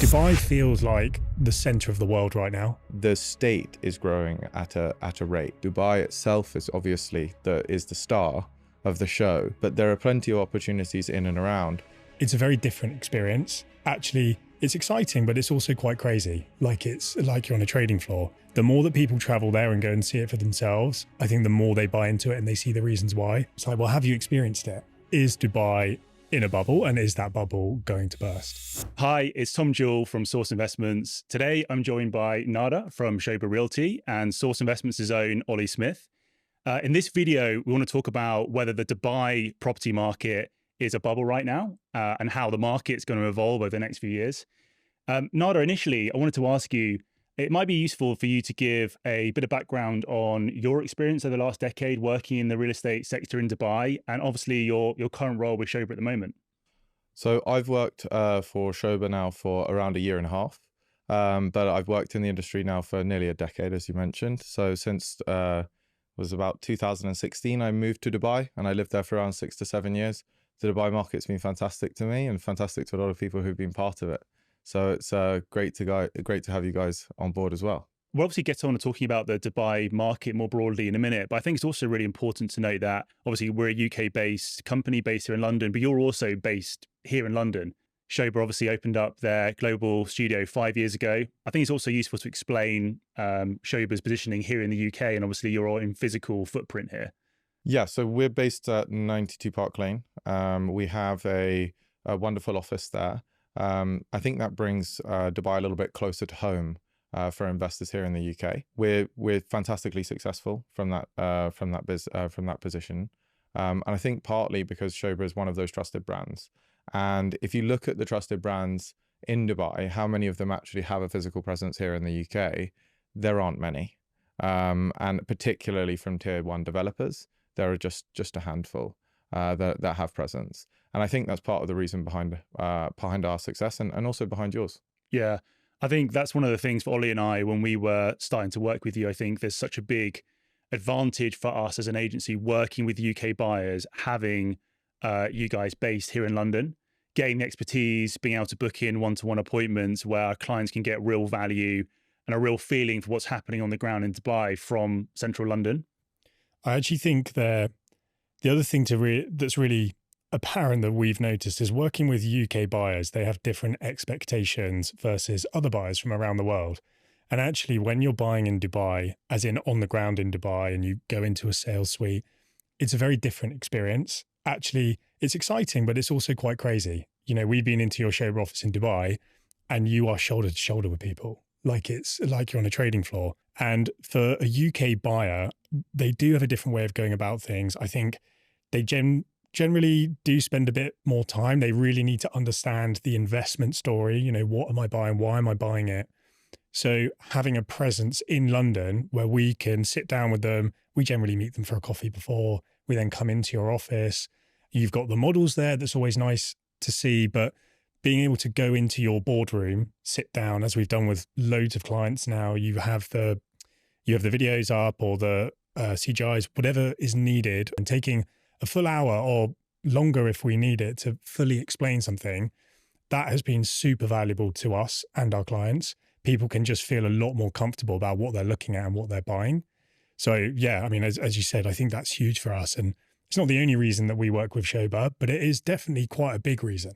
Dubai feels like the center of the world right now. The state is growing at a rate. Dubai itself is obviously the star of the show, but there are plenty of opportunities in and around. It's a very different experience. Actually, it's exciting, but it's also quite crazy. It's like you're on a trading floor. The more that people travel there and go and see it for themselves, I think the more they buy into it and they see the reasons why. It's like, well, have you experienced it? Is Dubai in a bubble, and is that bubble going to burst? Hi, it's Tom Jewell from Source Investments. Today, I'm joined by Nader from Sobha Realty and Source Investments' own Ollie Smith. In this video, we want to talk about whether the Dubai property market is a bubble right now and how the market's going to evolve over the next few years. Nader, initially, I wanted to ask you, it might be useful for you to give a bit of background on your experience over the last decade working in the real estate sector in Dubai, and obviously your current role with Sobha at the moment. So I've worked for Sobha now for around a year and a half, but I've worked in the industry now for nearly a decade, as you mentioned. So since was about 2016, I moved to Dubai, and I lived there for around 6 to 7 years. The Dubai market's been fantastic to me and fantastic to a lot of people who've been part of it. So it's great to have you guys on board as well. We'll obviously get on to talking about the Dubai market more broadly in a minute, but I think it's also really important to note that obviously we're a UK-based company based here in London, but you're also based here in London. Sobha obviously opened up their global studio 5 years ago. I think it's also useful to explain Sobha's positioning here in the UK and obviously your own physical footprint here. Yeah, so we're based at 92 Park Lane. We have a wonderful office there. I think that brings Dubai a little bit closer to home for investors here in the UK. We're fantastically successful from that position, and I think partly because Sobha is one of those trusted brands. And if you look at the trusted brands in Dubai, how many of them actually have a physical presence here in the UK? There aren't many, and particularly from tier one developers, there are just a handful that have presence. And I think that's part of the reason behind our success and also behind yours. Yeah, I think that's one of the things for Ollie and I, when we were starting to work with you, I think there's such a big advantage for us as an agency working with UK buyers, having you guys based here in London, getting the expertise, being able to book in one-to-one appointments where our clients can get real value and a real feeling for what's happening on the ground in Dubai from central London. I actually think the other thing that's really apparent that we've noticed is working with UK buyers, they have different expectations versus other buyers from around the world. And actually, when you're buying in Dubai, as in on the ground in Dubai, and you go into a sales suite, it's a very different experience. Actually, it's exciting, but it's also quite crazy. You know, we've been into your Sobha office in Dubai, and you are shoulder to shoulder with people. It's like you're on a trading floor. And for a UK buyer, they do have a different way of going about things. I think they generally do spend a bit more time. They really need to understand the investment story. You know, what am I buying? Why am I buying it? So having a presence in London where we can sit down with them, we generally meet them for a coffee before we then come into your office. You've got the models there. That's always nice to see, but being able to go into your boardroom, sit down, as we've done with loads of clients now, you have the videos up or the CGIs, whatever is needed, and taking a full hour or longer if we need it to fully explain something, that has been super valuable to us and our clients. People can just feel a lot more comfortable about what they're looking at and what they're buying. So yeah, I mean, as you said, I think that's huge for us. And it's not the only reason that we work with Sobha, but it is definitely quite a big reason.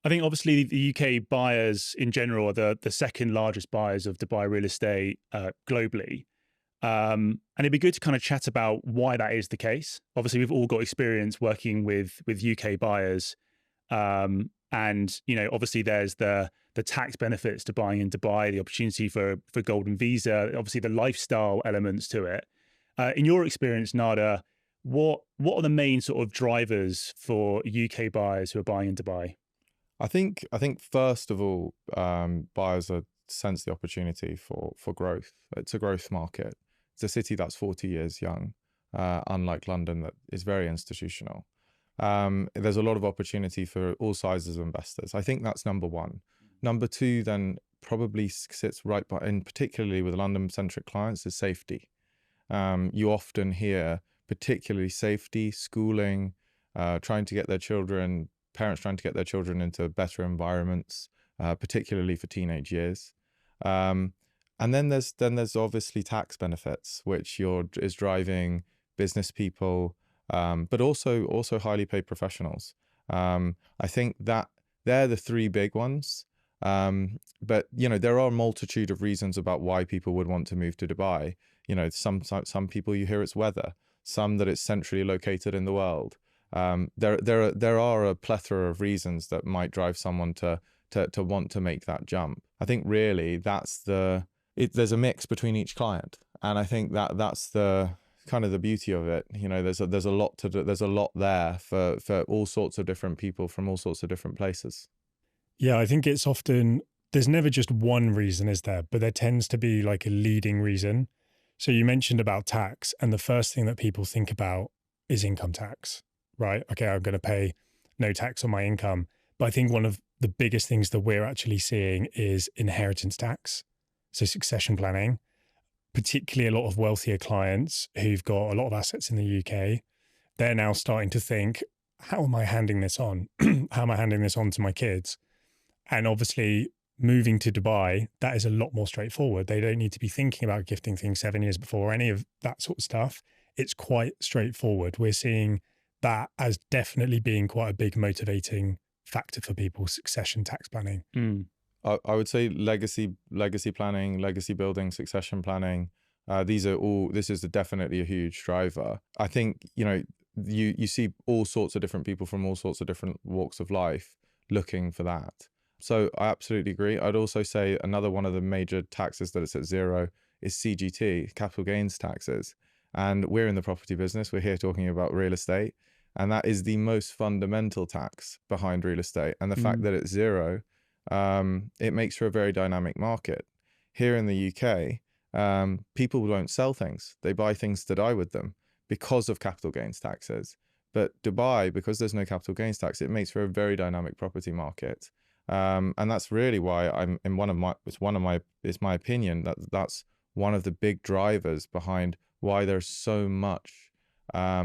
I think obviously the UK buyers in general are the second largest buyers of Dubai real estate globally. And it'd be good to kind of chat about why that is the case. Obviously, we've all got experience working with UK buyers. And, you know, obviously there's the tax benefits to buying in Dubai, the opportunity for golden visa, obviously the lifestyle elements to it. In your experience, Nader, what are the main sort of drivers for UK buyers who are buying in Dubai? I think first of all, buyers sense the opportunity for growth. It's a growth market. It's a city that's 40 years young, unlike London that is very institutional. There's a lot of opportunity for all sizes of investors. I think that's number one. Number two then probably sits right by, and particularly with London-centric clients, is safety. You often hear particularly safety, schooling, parents trying to get their children into better environments, particularly for teenage years. And then there's obviously tax benefits, which is driving business people, but also highly paid professionals. I think that they're the three big ones. But there are a multitude of reasons about why people would want to move to Dubai. Some people, you hear it's weather, some that it's centrally located in the world. There are a plethora of reasons that might drive someone to want to make that jump. I think really there's a mix between each client, and I think that's the kind of the beauty of it. There's a lot there for all sorts of different people from all sorts of different places. Yeah, I think it's often, there's never just one reason, is there? But there tends to be like a leading reason. So you mentioned about tax, and the first thing that people think about is income tax, right? Okay, I'm going to pay no tax on my income. But I think one of the biggest things that we're actually seeing is inheritance tax. So succession planning, particularly a lot of wealthier clients who've got a lot of assets in the UK. They're now starting to think, how am I handing this on? How am I handing this on to my kids? And obviously, moving to Dubai, that is a lot more straightforward. They don't need to be thinking about gifting things 7 years before or any of that sort of stuff. It's quite straightforward. We're seeing that as definitely being quite a big motivating factor for people, succession tax planning. I would say legacy planning, legacy building, succession planning. This is definitely a huge driver. I think, you see all sorts of different people from all sorts of different walks of life looking for that. So I absolutely agree. I'd also say another one of the major taxes that it's at zero is CGT, capital gains taxes. And we're in the property business. We're here talking about real estate. And that is the most fundamental tax behind real estate. And the fact that it's zero, it makes for a very dynamic market. Here in the UK, people don't sell things. They buy things to die with them because of capital gains taxes. But Dubai, because there's no capital gains tax, it makes for a very dynamic property market. And that's really why it's my opinion that's one of the big drivers behind why there's so much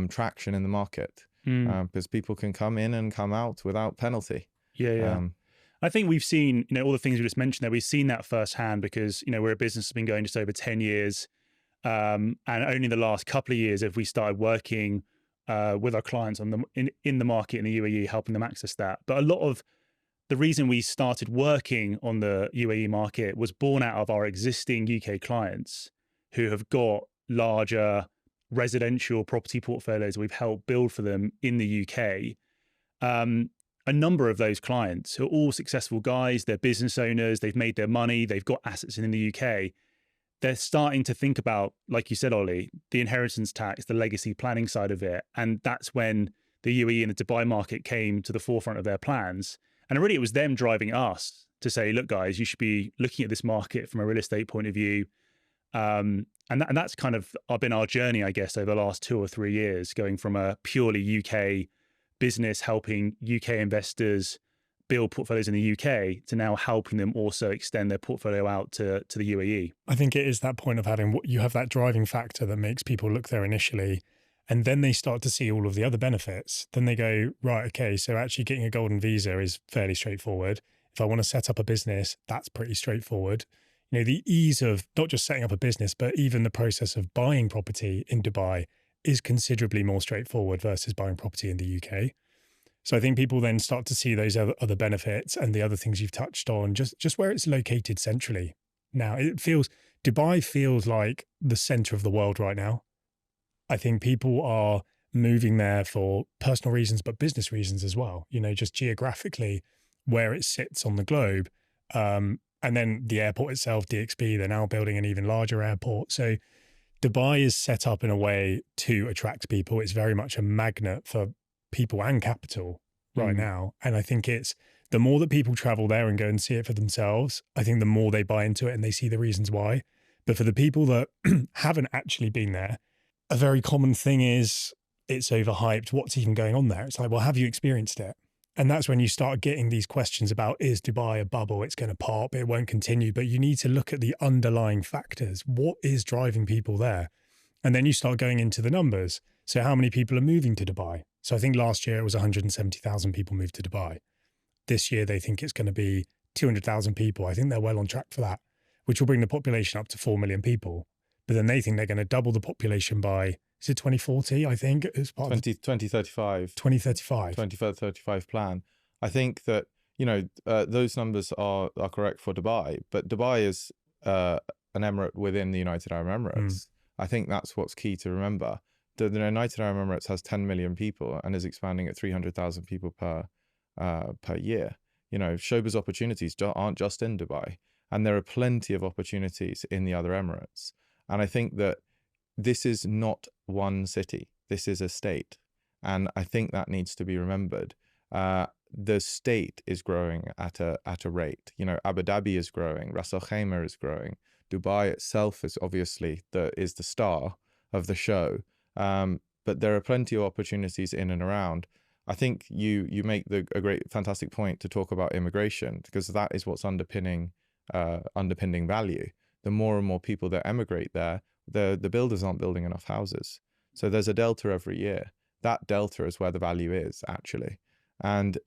traction in the market, because people can come in and come out without penalty. Yeah. I think we've seen, all the things we just mentioned there, we've seen that firsthand because, we're a business that's been going just over 10 years. And only the last couple of years have we started working with our clients in the market in the UAE, helping them access that. But a lot of the reason we started working on the UAE market was born out of our existing UK clients who have got larger residential property portfolios we've helped build for them in the UK. A number of those clients who are all successful guys, they're business owners, they've made their money, they've got assets in the UK. They're starting to think about, like you said, Ollie, the inheritance tax, the legacy planning side of it. And that's when the UAE and the Dubai market came to the forefront of their plans. And really, it was them driving us to say, look, guys, you should be looking at this market from a real estate point of view. And that's kind of been our journey, I guess, over the last 2 or 3 years, going from a purely UK business helping UK investors build portfolios in the UK to now helping them also extend their portfolio out to the UAE. I think it is that point of you have that driving factor that makes people look there initially, and then they start to see all of the other benefits. Then they go, right, okay, so actually getting a golden visa is fairly straightforward. If I want to set up a business, that's pretty straightforward. The ease of not just setting up a business, but even the process of buying property in Dubai is considerably more straightforward versus buying property in the UK. So I think people then start to see those other benefits and the other things you've touched on, just where it's located centrally. Now, Dubai feels like the center of the world right now. I think people are moving there for personal reasons, but business reasons as well, just geographically where it sits on the globe. And then the airport itself, DXB, they're now building an even larger airport. So Dubai is set up in a way to attract people. It's very much a magnet for people and capital right now. And I think it's the more that people travel there and go and see it for themselves, I think the more they buy into it and they see the reasons why. But for the people that haven't actually been there, a very common thing is it's overhyped. What's even going on there? It's like, well, have you experienced it? And that's when you start getting these questions about, is Dubai a bubble? It's going to pop, it won't continue. But you need to look at the underlying factors. What is driving people there? And then you start going into the numbers. So how many people are moving to Dubai? So I think last year it was 170,000 people moved to Dubai. This year they think it's going to be 200,000 people. I think they're well on track for that, which will bring the population up to 4 million people. But then they think they're going to double the population by, is it 2040? I think it's part of the 2035. 2035. 2035 plan. I think that, those numbers are correct for Dubai, but Dubai is an emirate within the United Arab Emirates. I think that's what's key to remember. The United Arab Emirates has 10 million people and is expanding at 300,000 people per year. Sobha's opportunities aren't just in Dubai, and there are plenty of opportunities in the other emirates. And I think that this is not one city. This is a state. And I think that needs to be remembered. The state is growing at a rate. Abu Dhabi is growing. Ras Al Khaimah is growing. Dubai itself is obviously the star of the show. But there are plenty of opportunities in and around. I think you make a great, fantastic point to talk about immigration, because that is what's underpinning value. The more and more people that emigrate there, the builders aren't building enough houses. So there's a delta every year. That delta is where the value is, actually. And,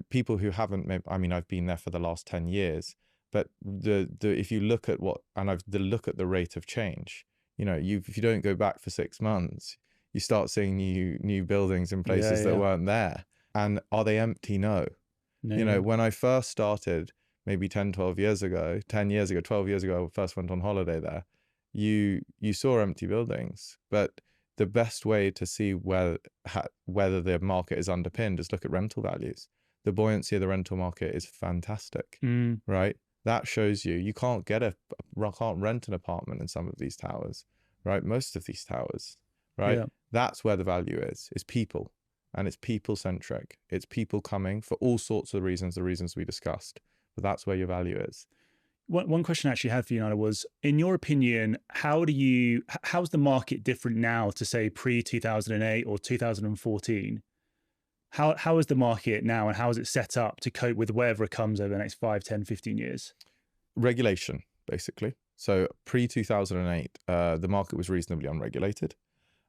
people who haven't, I've been there for the last 10 years, but if you look at look at the rate of change, if you don't go back for 6 months, you start seeing new buildings in places that weren't there. And are they empty? No. When I first started, maybe 12 years ago, I first went on holiday there, you saw empty buildings. But the best way to see whether the market is underpinned is look at rental values. The buoyancy of the rental market is fantastic, right? That shows you can't rent an apartment in some of these towers, right? Most of these towers, right? Yeah. That's where the value is people, and it's people-centric. It's people coming for all sorts of reasons, the reasons we discussed, but that's where your value is. One question I actually had for you, Nader, was, in your opinion, how's the market different now to, say, pre-2008 or 2014? How is the market now, and how is it set up to cope with whatever comes over the next 5, 10, 15 years? Regulation, basically. So pre-2008, the market was reasonably unregulated.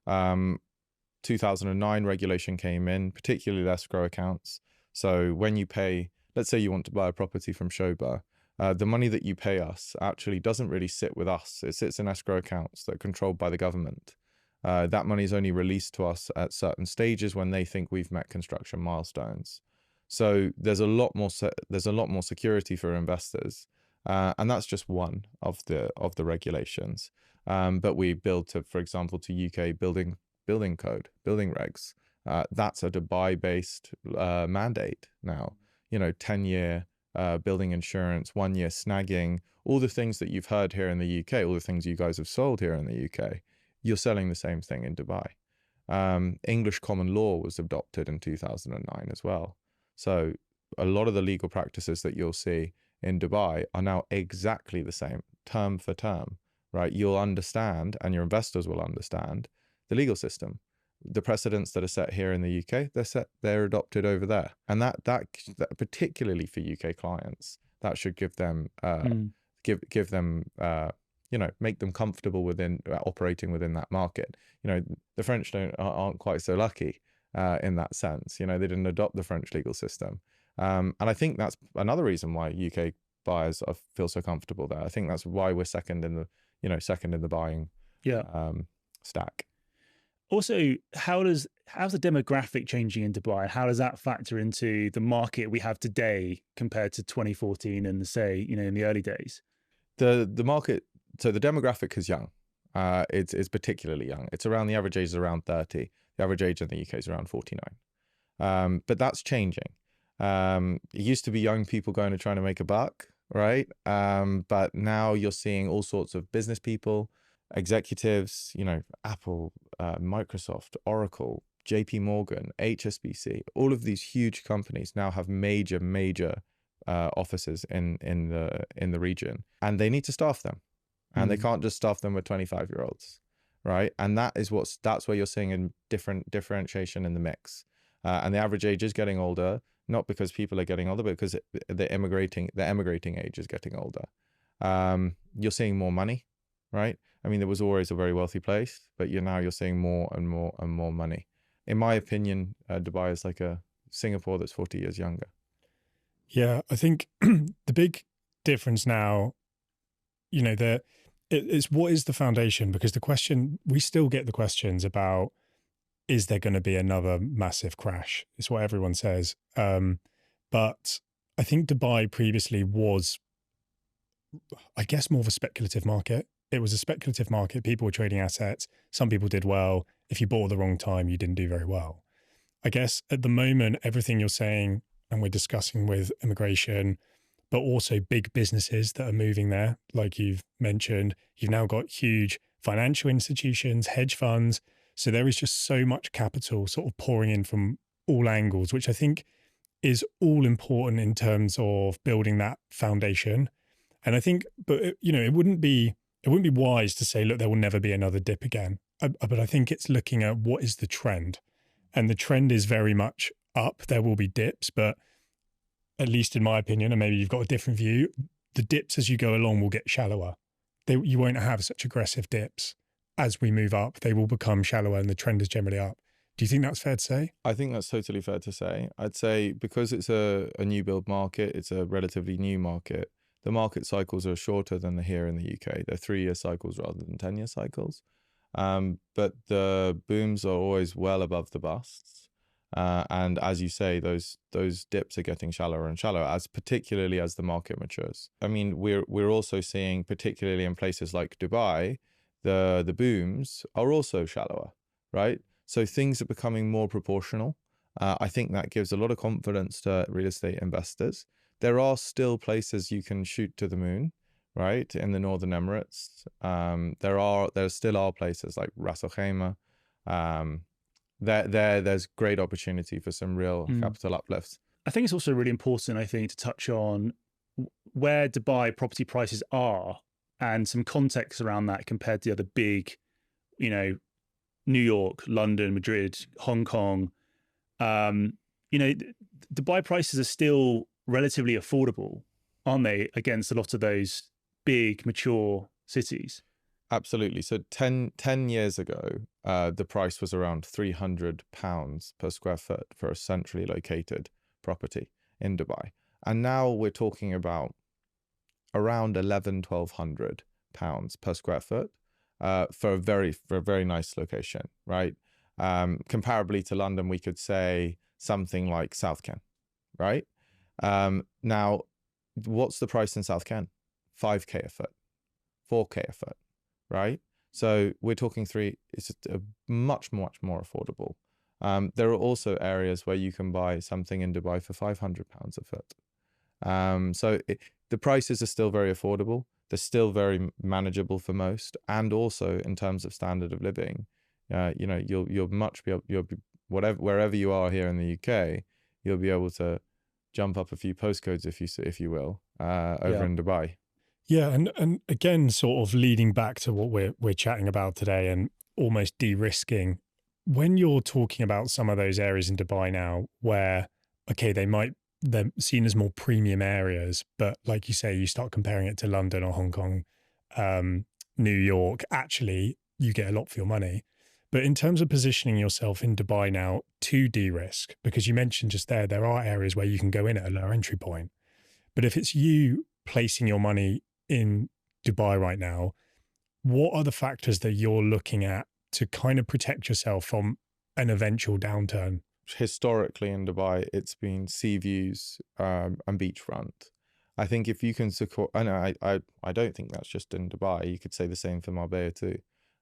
2009 regulation came in, particularly escrow accounts. So when you pay, let's say you want to buy a property from Sobha, the money that you pay us actually doesn't really sit with us. It sits in escrow accounts that are controlled by the government. That money is only released to us at certain stages when they think we've met construction milestones. So there's a lot more security for investors, and that's just one of the regulations. But we build for example, to UK building code, building regs. That's a Dubai-based mandate now. 10-year building insurance, 1-year snagging, all the things that you've heard here in the UK, all the things you guys have sold here in the UK, you're selling the same thing in Dubai. English common law was adopted in 2009 as well. So a lot of the legal practices that you'll see in Dubai are now exactly the same, term for term, right? You'll understand, and your investors will understand, the legal system. The precedents that are set here in the UK, they're adopted over there. And that particularly for UK clients, that should give them, give them, make them comfortable within operating within that market. The French aren't quite so lucky in that sense. They didn't adopt the French legal system. And I think that's another reason why UK buyers feel so comfortable there. I think that's why we're second in the buying stack. Also, how's the demographic changing in Dubai? How does that factor into the market we have today compared to 2014 and say, in the early days? The market, so the demographic is young. It's particularly young. It's around, the average age is around 30. The average age in the UK is around 49. But that's changing. It used to be young people going to trying to make a buck, right? But now you're seeing all sorts of business people, executives, Apple, Microsoft, Oracle, JP Morgan, HSBC, all of these huge companies now have major offices in the region, and they need to staff them, and they can't just staff them with 25-year-olds, right? And that's where you're seeing a differentiation in the mix, and the average age is getting older, not because people are getting older, but because the emigrating age is getting older. You're seeing more money, right? There was always a very wealthy place, but you're seeing more and more money. In my opinion, Dubai is like a Singapore that's 40 years younger. Yeah, I think the big difference now, it's what is the foundation? Because we still get the questions about, is there going to be another massive crash? It's what everyone says. But I think Dubai previously was, I guess, more of a speculative market. It was a speculative market. People were trading assets. Some people did well. If you bought at the wrong time, you didn't do very well. I guess at the moment, everything you're saying, and we're discussing with immigration, but also big businesses that are moving there, like you've mentioned, you've now got huge financial institutions, hedge funds. So there is just so much capital sort of pouring in from all angles, which I think is all important in terms of building that foundation. And I think, but it wouldn't be wise to say, look, there will never be another dip again. But I think it's looking at what is the trend, and the trend is very much up. There will be dips, but at least in my opinion, and maybe you've got a different view, the dips as you go along will get shallower. You won't have such aggressive dips as we move up. They will become shallower, and the trend is generally up. Do you think that's fair to say? I think that's totally fair to say. I'd say because it's a new build market, it's a relatively new market, the market cycles are shorter than here in the UK. They're 3-year cycles rather than 10-year cycles. But the booms are always well above the busts. And as you say, those dips are getting shallower and shallower, particularly as the market matures. I mean, we're also seeing, particularly in places like Dubai, the booms are also shallower, right? So things are becoming more proportional. I think that gives a lot of confidence to real estate investors. There are still places you can shoot to the moon, right? In the Northern Emirates, there still are places like Ras Al Khaimah. There's great opportunity for some real capital uplifts. I think it's also really important, I think, to touch on where Dubai property prices are and some context around that compared to the other big, New York, London, Madrid, Hong Kong. Dubai prices are still relatively affordable, aren't they, against a lot of those big, mature cities? Absolutely. So 10 years ago, the price was around £300 per square foot for a centrally located property in Dubai. And now we're talking about around £1,100-1,200 per square foot for a very nice location, right? Comparably to London, we could say something like South Ken, right? Now, what's the price in South Ken? 5k a foot, 4k a foot, right? So we're talking it's much more affordable. There are also areas where you can buy something in Dubai for £500 a foot. So the prices are still very affordable. They're still very manageable for most. And also in terms of standard of living, you'll be wherever you are here in the UK, you'll be able to jump up a few postcodes, if you will, over in Dubai. Yeah, and again, sort of leading back to what we're chatting about today, and almost de-risking. When you're talking about some of those areas in Dubai now, where they're seen as more premium areas, but like you say, you start comparing it to London or Hong Kong, New York. Actually, you get a lot for your money. But in terms of positioning yourself in Dubai now to de-risk, because you mentioned just there are areas where you can go in at a lower entry point. But if it's you placing your money in Dubai right now, what are the factors that you're looking at to kind of protect yourself from an eventual downturn? Historically in Dubai, it's been sea views and beachfront. I think if you can secure, I don't think that's just in Dubai. You could say the same for Marbella too.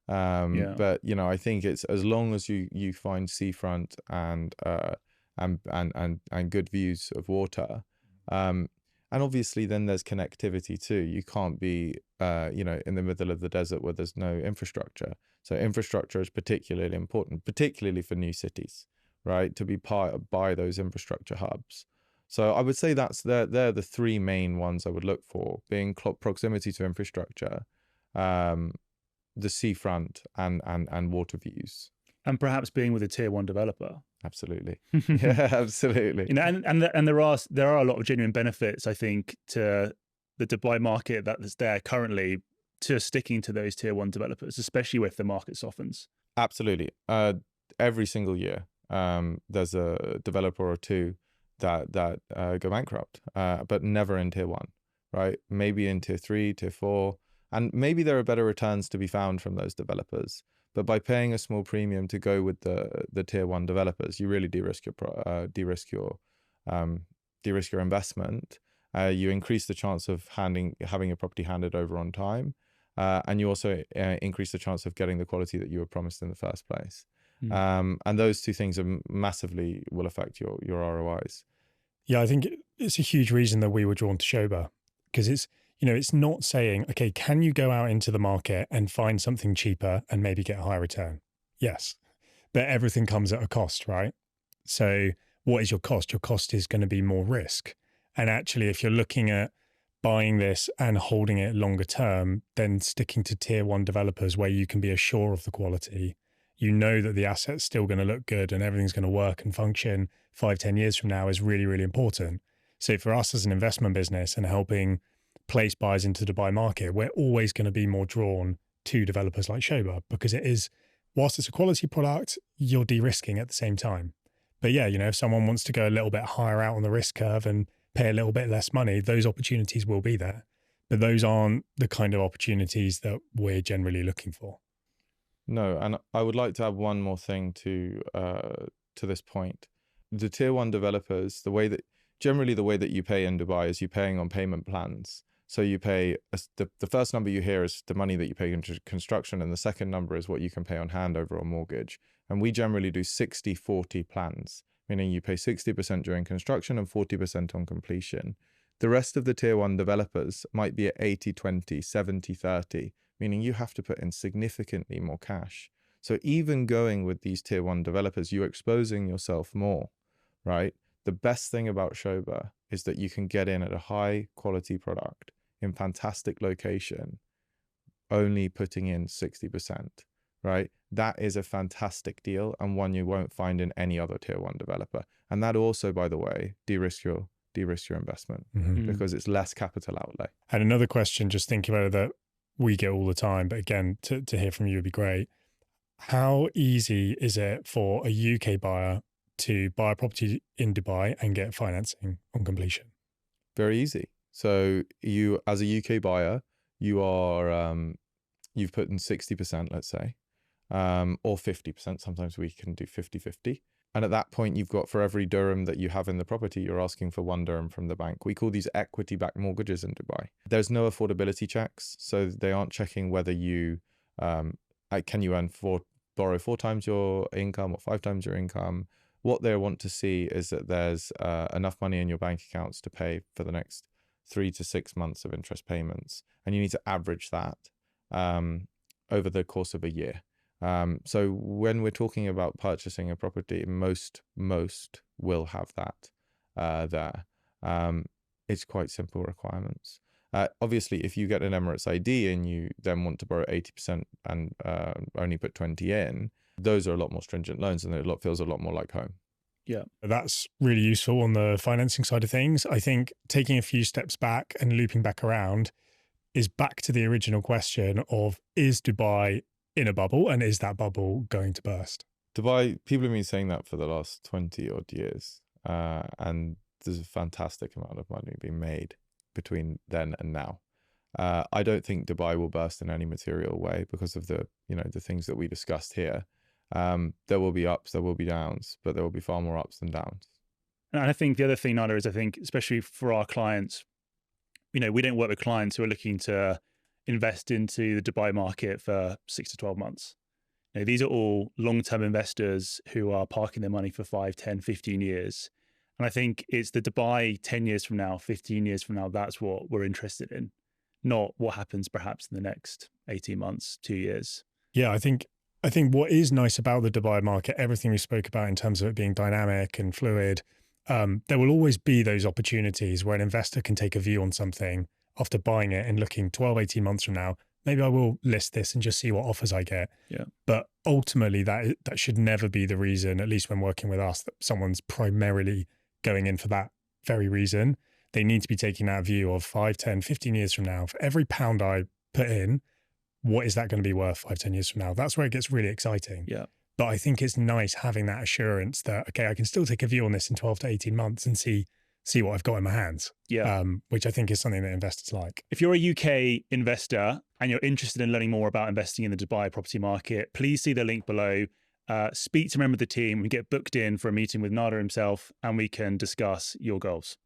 But I think it's as long as you find seafront and good views of water, and obviously then there's connectivity too. You can't be in the middle of the desert where there's no infrastructure. So infrastructure is particularly important, particularly for new cities, right? To be part by those infrastructure hubs. So I would say they're the three main ones I would look for: being proximity to infrastructure, the seafront, and water views, and perhaps being with a tier 1 developer. Absolutely. Yeah, absolutely. And there are a lot of genuine benefits, I think, to the Dubai market that's there currently, to sticking to those tier 1 developers, especially if the market softens. Absolutely. Every single year, there's a developer or two go bankrupt, but never in tier one, right? Maybe in tier 3, tier 4, and maybe there are better returns to be found from those developers. But by paying a small premium to go with the tier 1 developers, you really de-risk your investment. You increase the chance of having a property handed over on time, and you also increase the chance of getting the quality that you were promised in the first place. And those two things are massively will affect your ROIs. Yeah, I think it's a huge reason that we were drawn to Sobha, because it's not saying, okay, can you go out into the market and find something cheaper and maybe get a higher return? Yes, but everything comes at a cost, right? So what is your cost? Your cost is going to be more risk. And actually, if you're looking at buying this and holding it longer term, then sticking to tier 1 developers where you can be assured of the quality, you know that the asset's still going to look good and everything's going to work and function 5-10 years from now is really, really important. So for us as an investment business and helping place buyers into the Dubai market, we're always going to be more drawn to developers like Sobha, because it is, whilst it's a quality product, you're de-risking at the same time. But yeah, if someone wants to go a little bit higher out on the risk curve and pay a little bit less money, those opportunities will be there. But those aren't the kind of opportunities that we're generally looking for. No, and I would like to add one more thing to this point. The tier 1 developers, the way that you pay in Dubai is you're paying on payment plans. So you pay, the first number you hear is the money that you pay into construction, and the second number is what you can pay on handover or mortgage. And we generally do 60-40 plans, meaning you pay 60% during construction and 40% on completion. The rest of the tier 1 developers might be at 80-20, 70-30, meaning you have to put in significantly more cash. So even going with these tier 1 developers, you're exposing yourself more, right? The best thing about Sobha is that you can get in at a high quality product in fantastic location, only putting in 60%, right? That is a fantastic deal and one you won't find in any other tier 1 developer. And that also, by the way, de-risk your investment because it's less capital outlay. And another question, just thinking about it, that we get all the time, but again, to hear from you would be great. How easy is it for a UK buyer to buy a property in Dubai and get financing on completion? Very easy. So you, as a UK buyer, you are, you've put in 60%, let's say, or 50%. Sometimes we can do 50-50. And at that point, you've got, for every dirham that you have in the property, you're asking for 1 dirham from the bank. We call these equity-backed mortgages in Dubai. There's no affordability checks. So they aren't checking whether you, can you borrow 4 times your income or 5 times your income. What they want to see is that there's enough money in your bank accounts to pay for the next 3 to 6 months of interest payments. And you need to average that over the course of a year. So when we're talking about purchasing a property, most will have that there. It's quite simple requirements. Obviously, if you get an Emirates ID and you then want to borrow 80% and only put 20 in, those are a lot more stringent loans and it feels a lot more like home. Yeah, that's really useful on the financing side of things. I think taking a few steps back and looping back around is back to the original question of, is Dubai in a bubble and is that bubble going to burst? Dubai, people have been saying that for the last 20 odd years. And there's a fantastic amount of money being made between then and now. I don't think Dubai will burst in any material way because of the things that we discussed here. There will be ups, there will be downs, but there will be far more ups than downs. And I think the other thing, Nader, is I think, especially for our clients, we don't work with clients who are looking to invest into the Dubai market for 6 to 12 months. These are all long-term investors who are parking their money for 5, 10, 15 years. And I think it's the Dubai 10 years from now, 15 years from now, that's what we're interested in, not what happens perhaps in the next 18 months, 2 years. Yeah, I think what is nice about the Dubai market, everything we spoke about in terms of it being dynamic and fluid, there will always be those opportunities where an investor can take a view on something after buying it and looking 12, 18 months from now, maybe I will list this and just see what offers I get. Yeah. But ultimately that should never be the reason, at least when working with us, that someone's primarily going in for that very reason. They need to be taking that view of 5, 10, 15 years from now. For every pound I put in, what is that going to be worth 5, 10 years from now? That's where it gets really exciting. Yeah. But I think it's nice having that assurance that, okay, I can still take a view on this in 12 to 18 months and see what I've got in my hands. Yeah. Which I think is something that investors like. If you're a UK investor and you're interested in learning more about investing in the Dubai property market, please see the link below. Speak to a member of the team. We get booked in for a meeting with Nader himself, and we can discuss your goals.